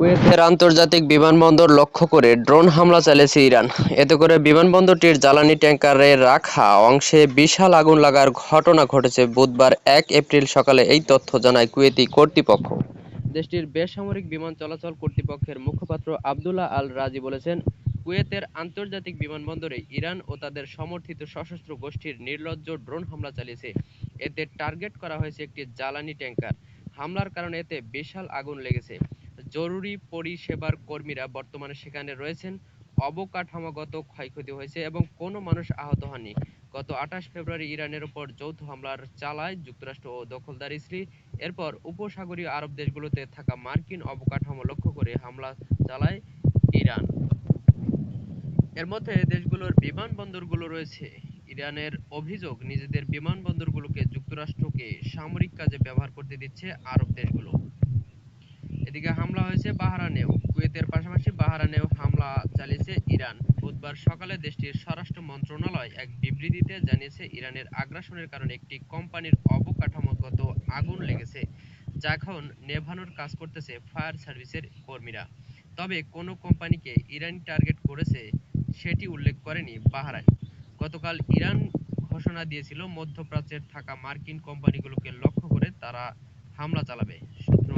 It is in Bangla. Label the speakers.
Speaker 1: কুয়েতের আন্তর্জাতিক বিমানবন্দর লক্ষ্য করে ড্রোন হামলা চালিয়েছে ইরান। এতে করে বিমানবন্দরটির জ্বালানি ট্যাংকারে রাখা অংশে বিশাল আগুন লাগার ঘটনা ঘটেছে। বুধবার ১ এপ্রিল সকালে এই তথ্য জানায় কুয়েতি কর্তৃপক্ষ। দেশটির বেসামরিক বিমান চলাচল কর্তৃপক্ষের মুখপাত্র আবদুল্লাহ আল রাজি বলেছেন, কুয়েতের আন্তর্জাতিক বিমানবন্দরে ইরান ও তাদের সমর্থিত সশস্ত্র গোষ্ঠীর নির্লজ্জ ড্রোন হামলা চালিয়েছে। এতে টার্গেট করা হয়েছে একটি জ্বালানি ট্যাংকার। হামলার কারণে এতে বিশাল আগুন লেগেছে। জরুরি পরিষেবার কর্মীরা বর্তমানে সেখানে রয়েছেন। অবকাঠামোগত ক্ষয়ক্ষতি হয়েছে এবং কোনো মানুষ আহত হননি। গত ২৮ ফেব্রুয়ারি ইরানের ওপর যৌথ হামলার চালায় যুক্তরাষ্ট্র ও দখলদার ইসরায়েল। এরপর উপসাগরীয় আরব দেশগুলোতে থাকা মার্কিন অবকাঠামো লক্ষ্য করে হামলা চালায় ইরান। এর মধ্যে দেশগুলোর বিমানবন্দরগুলো রয়েছে। ইরানের অভিযোগ, নিজেদের বিমানবন্দরগুলোকে যুক্তরাষ্ট্রকে সামরিক কাজে ব্যবহার করতে দিচ্ছে আরব দেশগুলো। এদিকে হামলা হয়েছে বাহরাইনেও। কুয়েতের পাশাপাশি বাহরাইনেও হামলা চালিয়েছে ইরান। বুধবার সকালে দেশটির স্বরাষ্ট্র মন্ত্রণালয় এক বিবৃতিতে জানিয়েছে, ইরানের আগ্রাসনের কারণে একটি কোম্পানির অবকাঠামোগত আগুন লেগেছে, যা এখন নেভানোর কাজ করতেছে ফায়ার সার্ভিসের কর্মীরা। তবে কোনো কোম্পানিকে ইরান টার্গেট করেছে সেটি উল্লেখ করেনি বাহরাইন। গতকাল ইরান ঘোষণা দিয়েছিল, মধ্যপ্রাচ্যের থাকা মার্কিন কোম্পানিগুলোকে লক্ষ্য করে তারা হামলা চালাবে। সূত্র